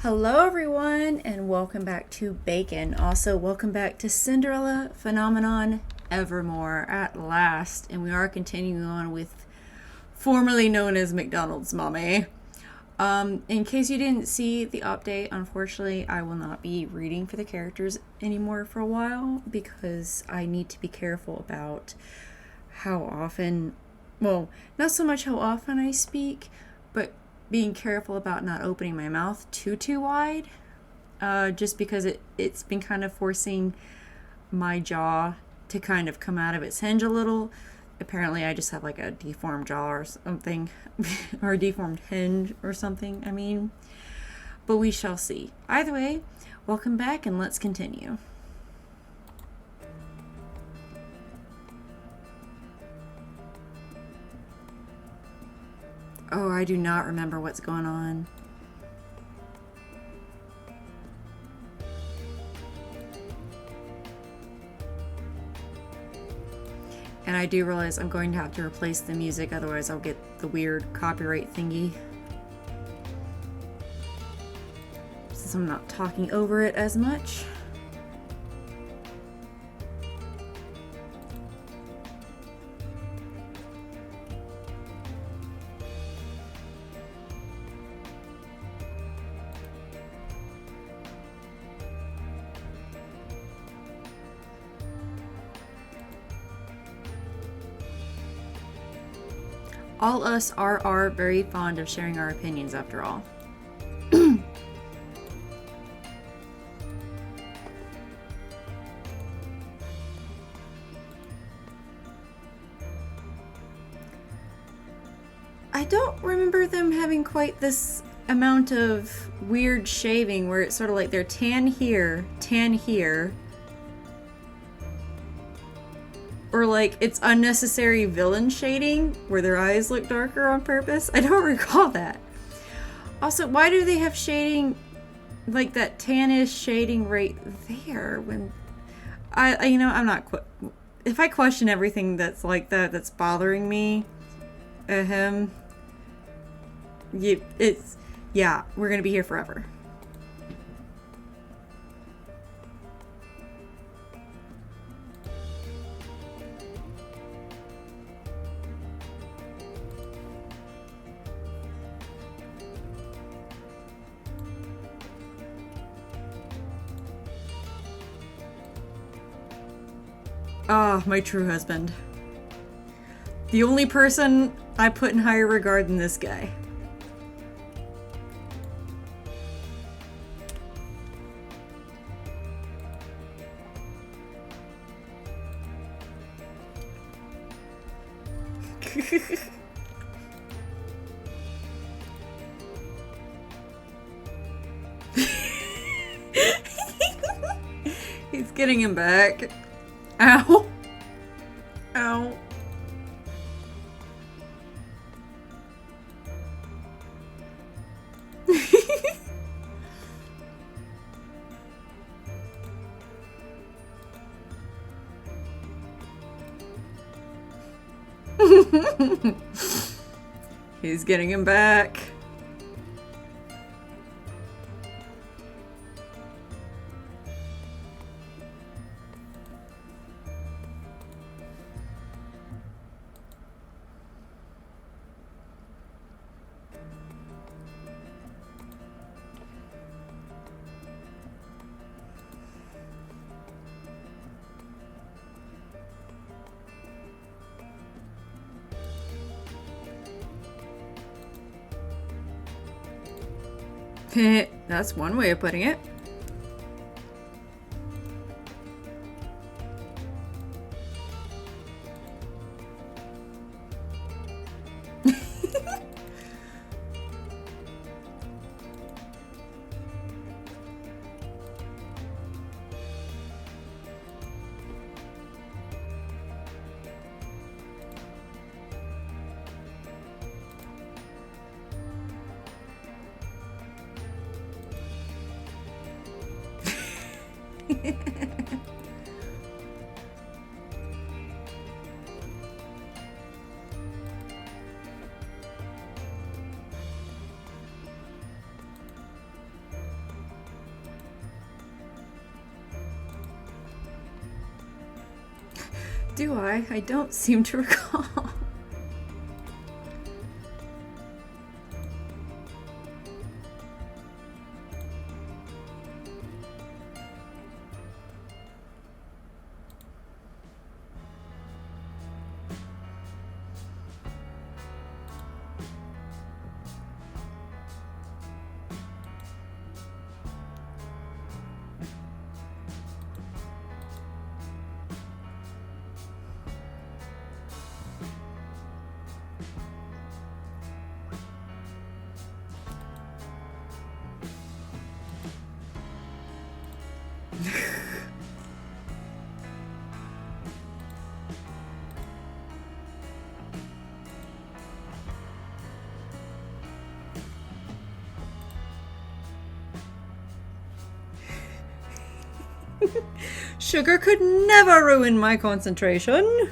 Hello, everyone, and welcome back to Bacon. Also, welcome back to Cinderella Phenomenon Evermore at last. And we are continuing on with formerly known as McDonald's Mommy. In case you didn't see the update, unfortunately, I will not be reading for the characters anymore for a while because I need to be careful about how often, well, not so much how often I speak, but being careful about not opening my mouth too wide, just because it's been kind of forcing my jaw to kind of come out of its hinge a little. Apparently I just have like a deformed jaw or something, or a deformed hinge or something, I mean. But we shall see. Either way, welcome back and let's continue. Oh, I do not remember what's going on. And I do realize I'm going to have to replace the music, otherwise I'll get the weird copyright thingy. Since I'm not talking over it as much. All us are very fond of sharing our opinions, after all. I don't remember them having quite this amount of weird shaving where it's sort of like they're tan here, or like it's unnecessary villain shading where their eyes look darker on purpose. I don't recall that. Also, why do they have shading like that tannish shading right there when I'm not if I question everything that's like that that's bothering me, we're gonna be here forever. Ah, my true husband. The only person I put in higher regard than this guy. He's getting him back. Ow. Ow. He's getting him back. That's one way of putting it. Do I? I don't seem to recall. Sugar could never ruin my concentration.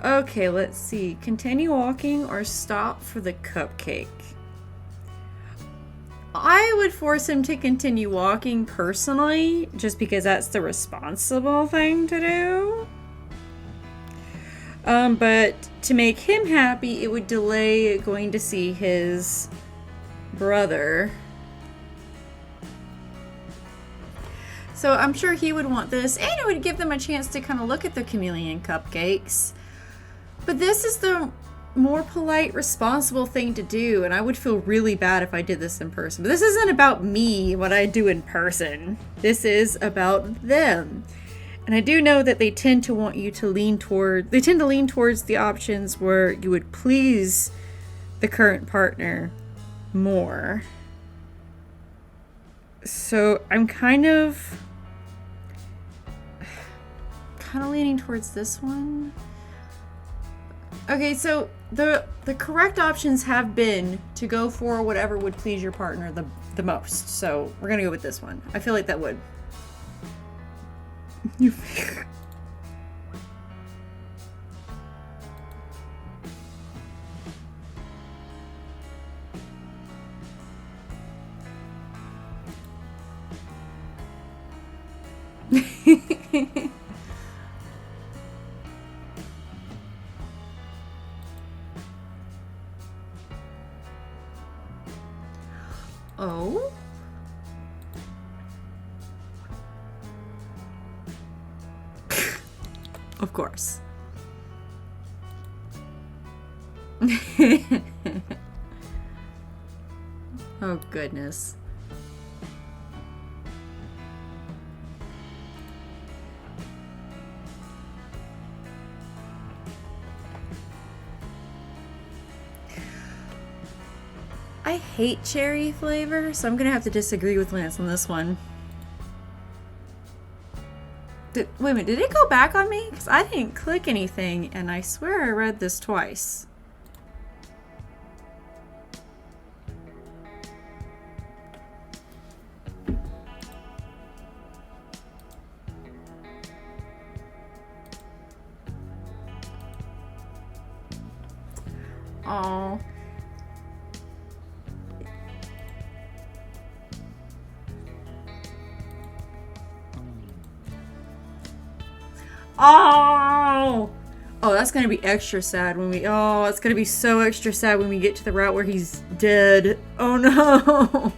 Okay, let's see. Continue walking or stop for the cupcake. I would force him to continue walking personally, just because that's the responsible thing to do. But to make him happy, it would delay going to see his brother. So I'm sure he would want this, and it would give them a chance to kind of look at the chameleon cupcakes. But this is the more polite, responsible thing to do, and I would feel really bad if I did this in person. But this isn't about me, what I do in person. This is about them. And I do know that they tend to want you to lean towards the options where you would please the current partner more. So I'm kind of leaning towards this one. Okay, so the correct options have been to go for whatever would please your partner the most. So we're gonna go with this one. I feel like that would. Oh? Of course. Oh, goodness. I hate cherry flavor, so I'm gonna have to disagree with Lance on this one. Wait a minute, did it go back on me? Because I didn't click anything, and I swear I read this twice. Aww. Oh! Oh, that's gonna be extra sad when we... Oh, it's gonna be so extra sad when we get to the route where he's dead. Oh no!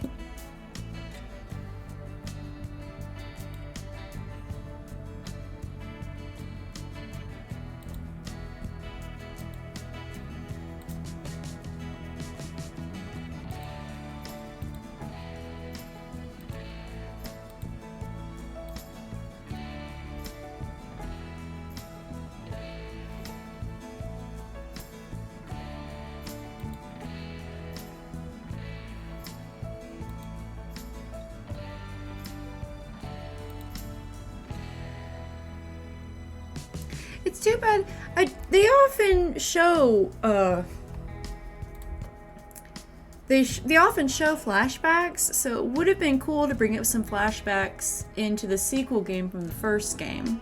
It's too bad. They often show they often show flashbacks, so it would have been cool to bring up some flashbacks into the sequel game from the first game.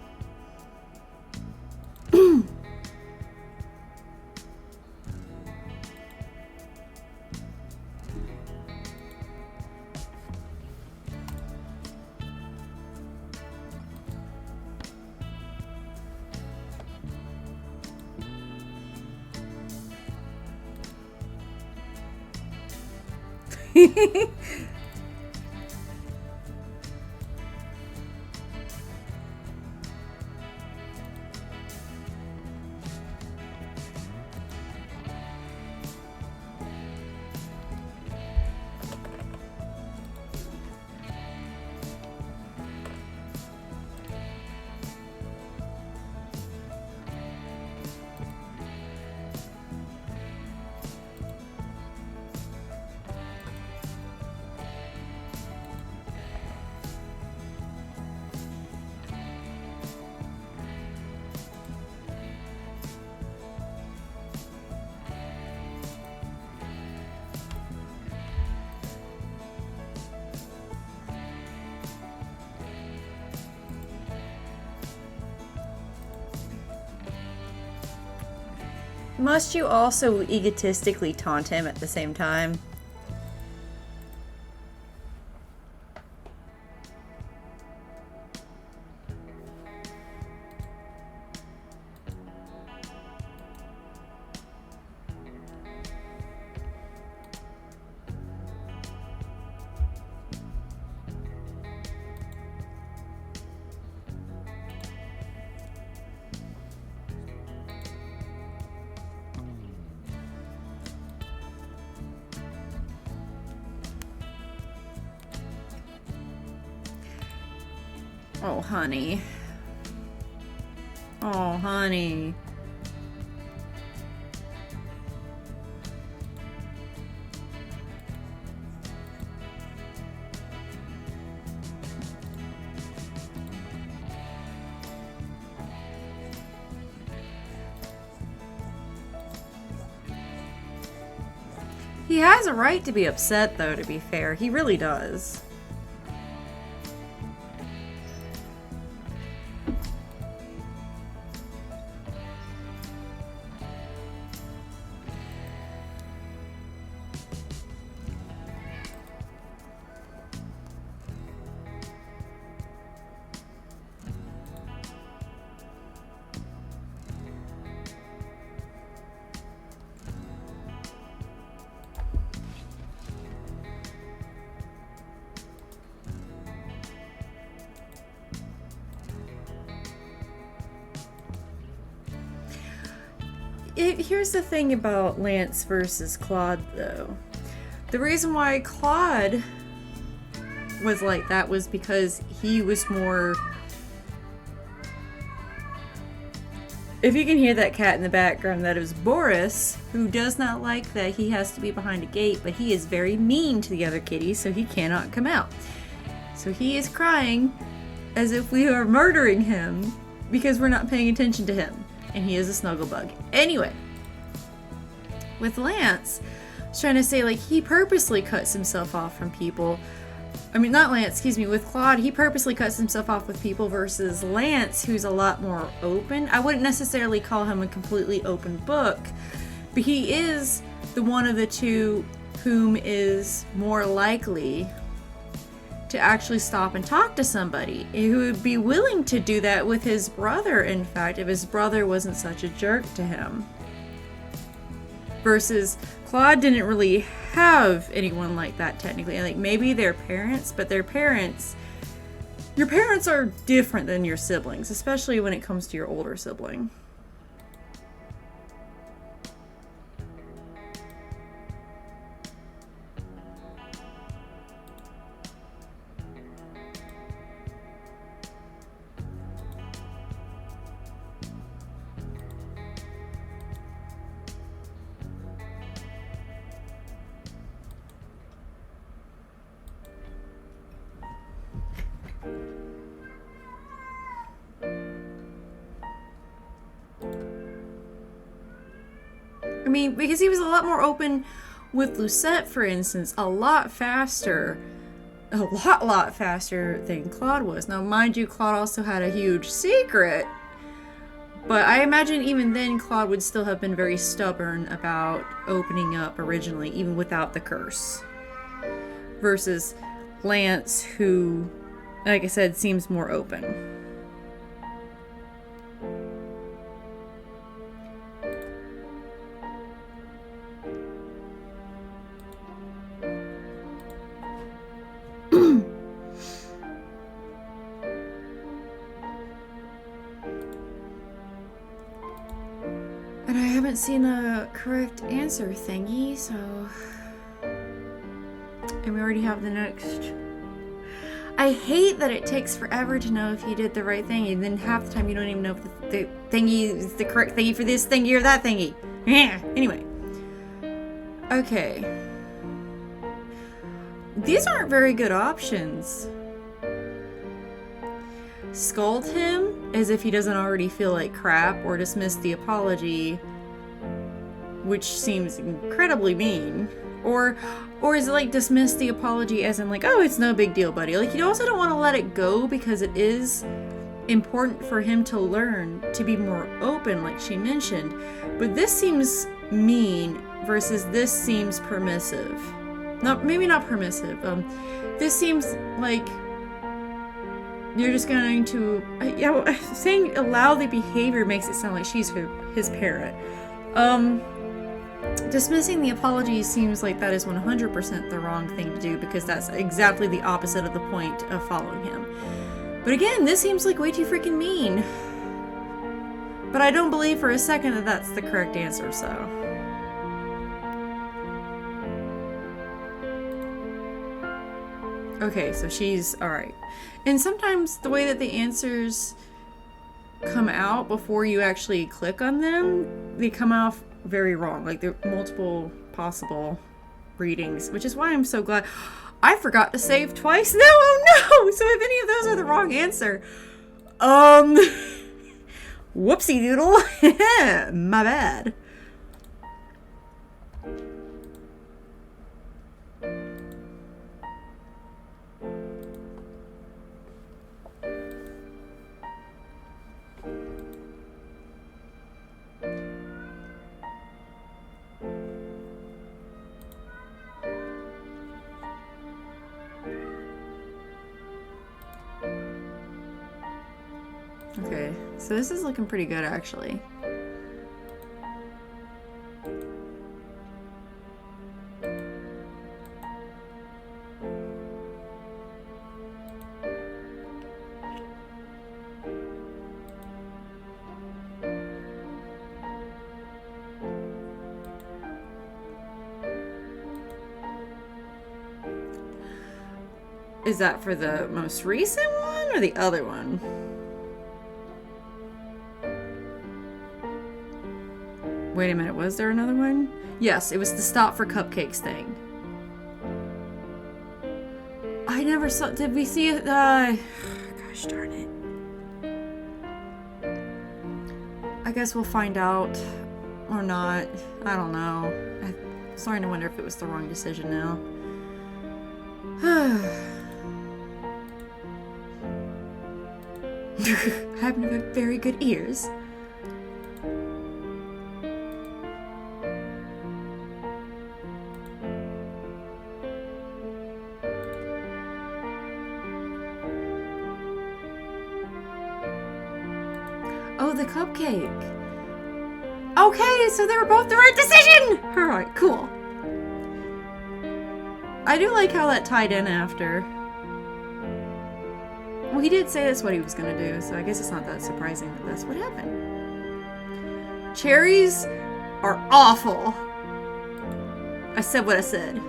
Must you also egotistically taunt him at the same time? Oh, honey. Oh, honey. He has a right to be upset, though, to be fair. He really does. Here's the thing about Lance versus Klaude, though. The reason why Klaude was like that was because he was more... If you can hear that cat in the background, that is Boris, who does not like that he has to be behind a gate, but he is very mean to the other kitties, so he cannot come out. So he is crying as if we are murdering him because we're not paying attention to him. And he is a snuggle bug. Anyway, with Lance, I was trying to say, like, he purposely cuts himself off from people. I mean, not Lance, excuse me, with Klaude, he purposely cuts himself off with people versus Lance, who's a lot more open. I wouldn't necessarily call him a completely open book, but he is the one of the two whom is more likely to actually stop and talk to somebody, who would be willing to do that with his brother, in fact, if his brother wasn't such a jerk to him. Versus Klaude didn't really have anyone like that, technically. Like, maybe their parents, but their parents... Your parents are different than your siblings, especially when it comes to your older sibling. I mean, because he was a lot more open with Lucette, for instance, a lot faster than Klaude was. Now, mind you, Klaude also had a huge secret, but I imagine even then Klaude would still have been very stubborn about opening up originally, even without the curse. Versus Lance, who, like I said, seems more open. haven't seen a correct answer thingy, so... And we already have the next... I hate that it takes forever to know if you did the right thing, and then half the time you don't even know if the thingy is the correct thingy for this thingy or that thingy. Yeah. Anyway. Okay. These aren't very good options. Scold him as if he doesn't already feel like crap, or dismiss the apology, which seems incredibly mean. Or is it like dismiss the apology as in like, oh, it's no big deal, buddy. Like, you also don't want to let it go because it is important for him to learn to be more open, like she mentioned. But this seems mean versus this seems permissive. Maybe not permissive. This seems like you're just going to... saying allow the behavior makes it sound like she's his parent. Dismissing the apology seems like that is 100% the wrong thing to do, because that's exactly the opposite of the point of following him. But again, this seems like way too freaking mean. But I don't believe for a second that that's the correct answer, so... Okay, so she's alright. And sometimes the way that the answers come out before you actually click on them, they come off very wrong. Like, there are multiple possible readings, which is why I'm so glad. I forgot to save twice. No, oh no! So if any of those are the wrong answer, whoopsie doodle. My bad. Okay, so this is looking pretty good, actually. Is that for the most recent one or the other one? Wait a minute, was there another one? Yes, it was the stop for cupcakes thing. I never saw... Did we see it? Gosh darn it. I guess we'll find out. Or not. I don't know. I'm starting to wonder if it was the wrong decision now. I happen to have very good ears. Oh, the cupcake. Okay, so they were both the right decision! Alright, cool. I do like how that tied in after. Well, he did say that's what he was gonna do, so I guess it's not that surprising that that's what happened. Cherries are awful. I said what I said.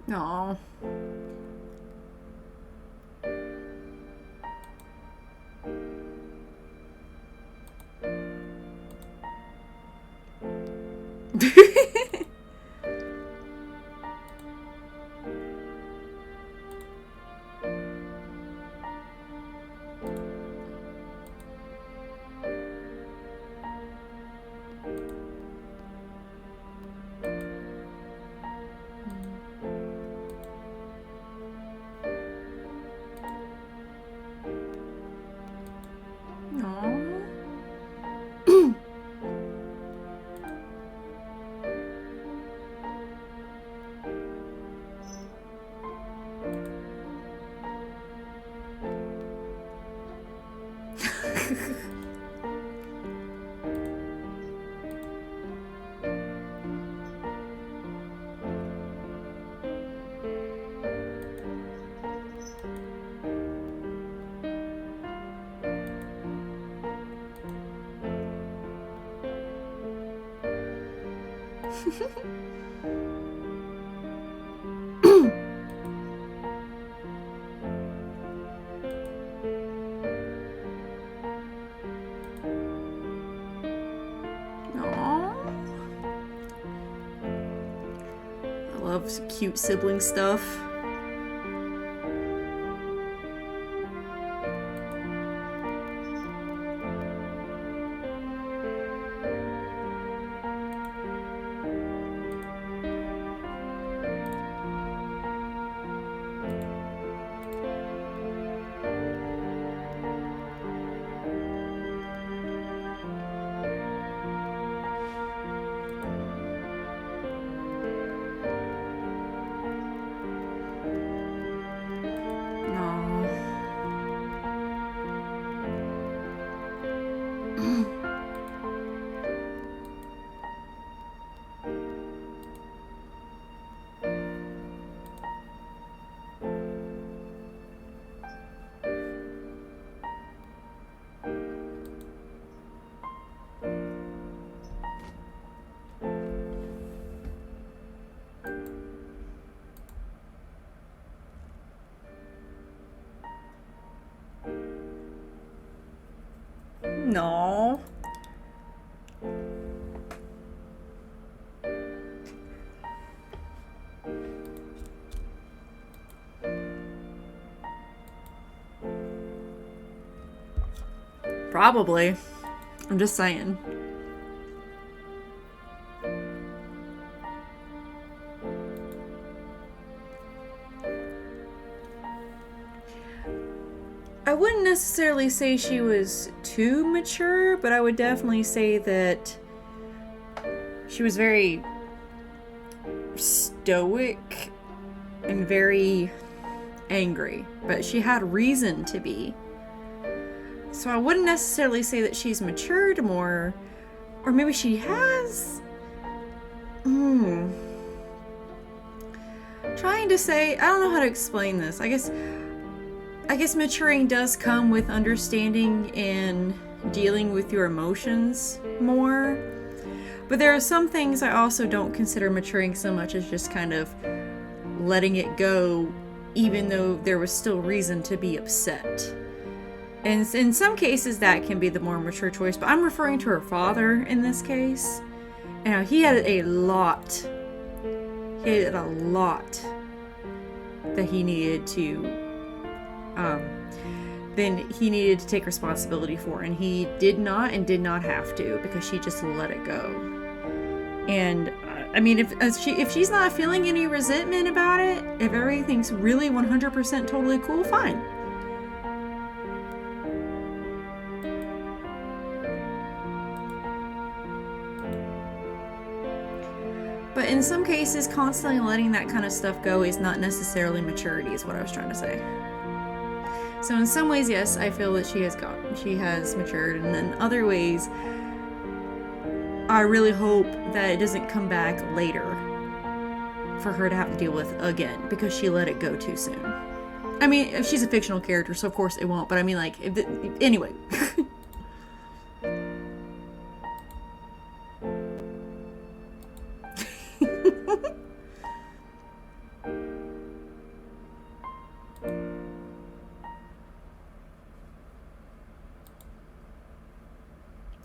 Aww. Aww. I love cute sibling stuff. No. Probably. I'm just saying. I wouldn't necessarily say she was too mature, but I would definitely say that she was very stoic and very angry, but she had reason to be. So I wouldn't necessarily say that she's matured more, or maybe she has. Trying to say, I don't know how to explain this. I guess maturing does come with understanding and dealing with your emotions more. But there are some things I also don't consider maturing so much as just kind of letting it go, even though there was still reason to be upset. And in some cases that can be the more mature choice, but I'm referring to her father in this case. And he had a lot. He had a lot that he needed to then he needed to take responsibility for, and he did not have to, because she just let it go. And I mean, if she's not feeling any resentment about it, if everything's really 100% totally cool, fine. But in some cases, constantly letting that kind of stuff go is not necessarily maturity, is what I was trying to say. So in some ways, yes, I feel that she has matured, and in other ways, I really hope that it doesn't come back later for her to have to deal with again, because she let it go too soon. I mean, if she's a fictional character, so of course it won't, but I mean, like, anyway.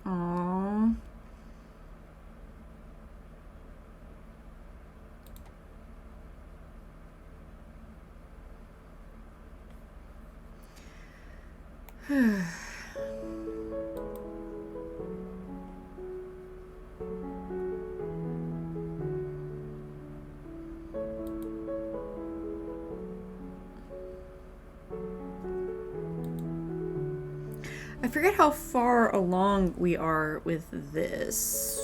Aww. I forget how far along we are with this.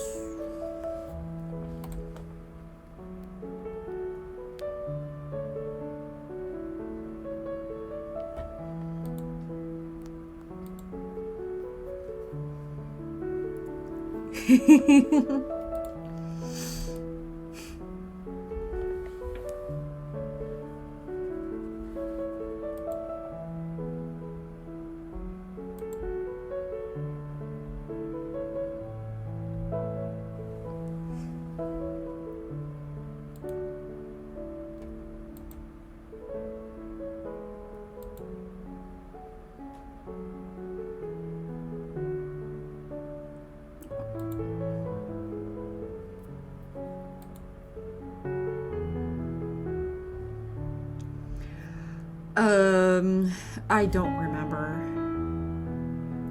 I don't remember.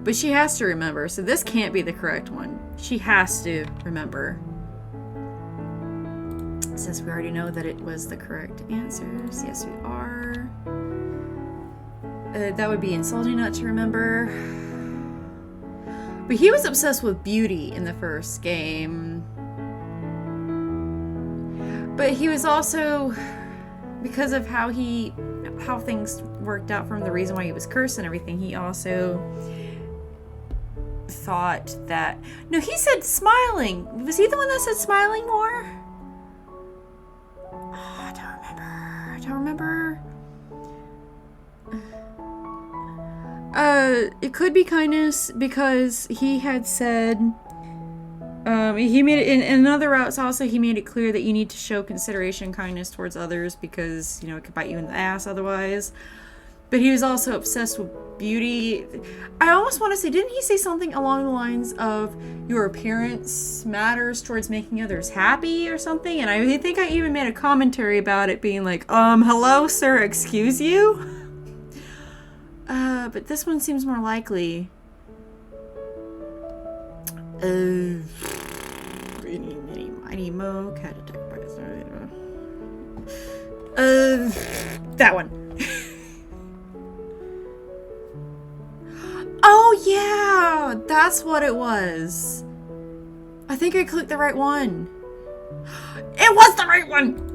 But she has to remember, so this can't be the correct one. She has to remember. Since we already know that it was the correct answers. Yes, we are. That would be insulting not to remember. But he was obsessed with beauty in the first game. But he was also, because of how things worked out for him, the reason why he was cursed and everything, he also thought that... No, he said smiling. Was he the one that said smiling more? Oh, I don't remember. It could be kindness because he had said... he made it in other routes also. He made it clear that you need to show consideration and kindness towards others because, it could bite you in the ass otherwise. But he was also obsessed with beauty. I almost want to say, didn't he say something along the lines of your appearance matters towards making others happy or something? And I think I even made a commentary about it being like, hello, sir, excuse you? But this one seems more likely. Mighty Mo, cat attack by that one. Oh yeah, that's what it was. I think I clicked the right one. It was the right one.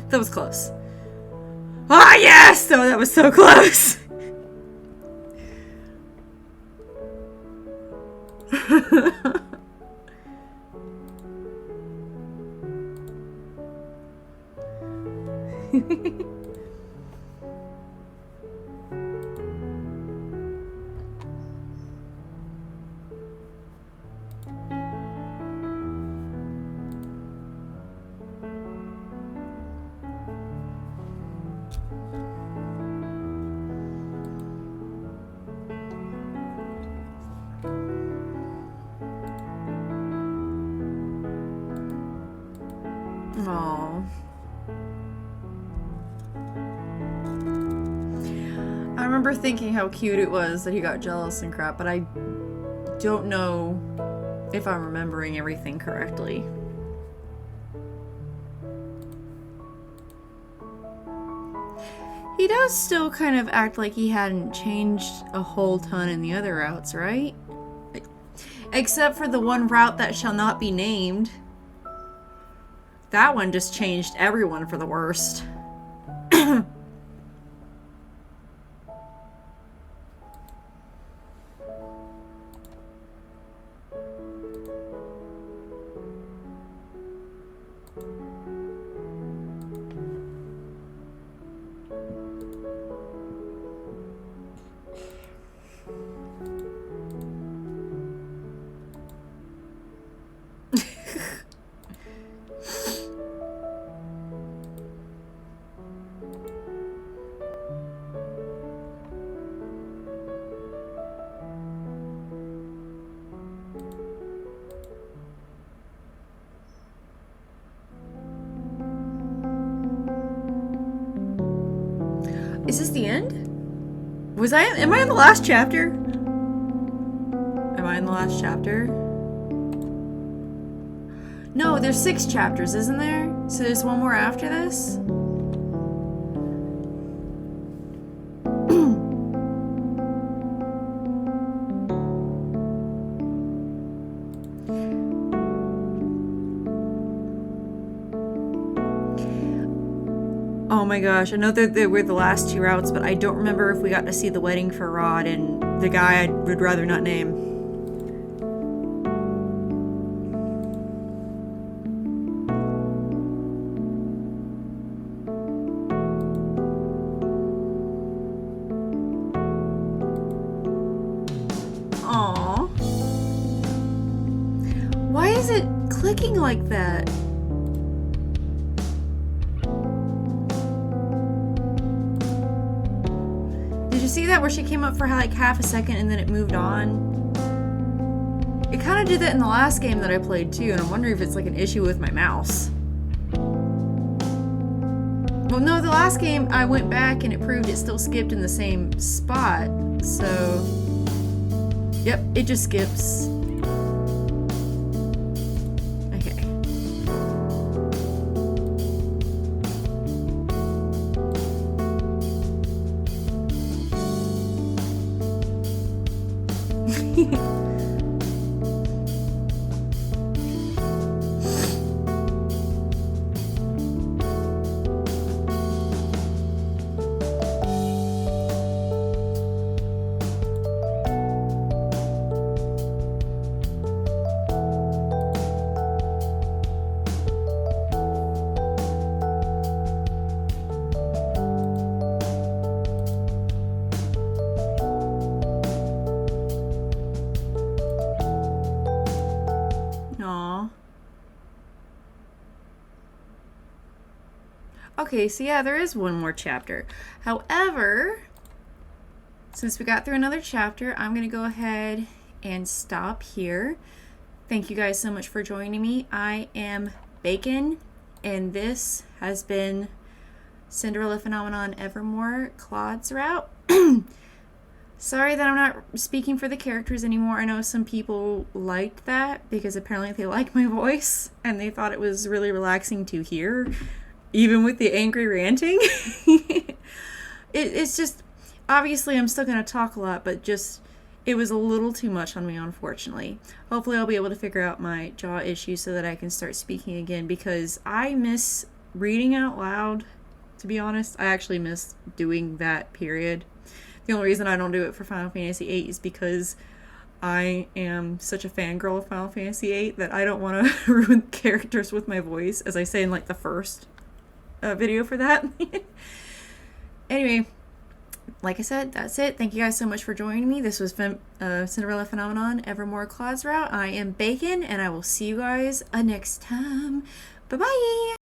That was close. Ah, yes! Oh, that was so close. Aww. I remember thinking how cute it was that he got jealous and crap, but I don't know if I'm remembering everything correctly. He does still kind of act like he hadn't changed a whole ton in the other routes, right? Except for the one route that shall not be named. That one just changed everyone for the worst. Is this the end? Am I in the last chapter? Am I in the last chapter? No, there's 6 chapters, isn't there? So there's one more after this? Oh my gosh, I know that they were the last 2 routes, but I don't remember if we got to see the wedding for Rod and the guy I would rather not name. Aww. Why is it clicking like that? Did you see that where she came up for like half a second and then it moved on? It kind of did that in the last game that I played too, and I'm wondering if it's like an issue with my mouse. Well, no, the last game I went back and it proved it still skipped in the same spot, so... Yep, it just skips. Okay. Okay, so yeah, there is one more chapter. However, since we got through another chapter, I'm going to go ahead and stop here. Thank you guys so much for joining me. I am Bacon, and this has been Cinderella Phenomenon Evermore, Klaude's route. Sorry that I'm not speaking for the characters anymore. I know some people liked that because apparently they like my voice and they thought it was really relaxing to hear, even with the angry ranting. It's just, obviously I'm still going to talk a lot, but just, it was a little too much on me, unfortunately. Hopefully I'll be able to figure out my jaw issue so that I can start speaking again, because I miss reading out loud, to be honest. I actually miss doing that, period. The only reason I don't do it for Final Fantasy VIII is because I am such a fangirl of Final Fantasy VIII that I don't want to ruin characters with my voice, as I say in like the first video for that. Anyway, like I said, that's it. Thank you guys so much for joining me. This was Cinderella Phenomenon Evermore, Klaude's route. I am Bacon, and I will see you guys next time. Bye-bye!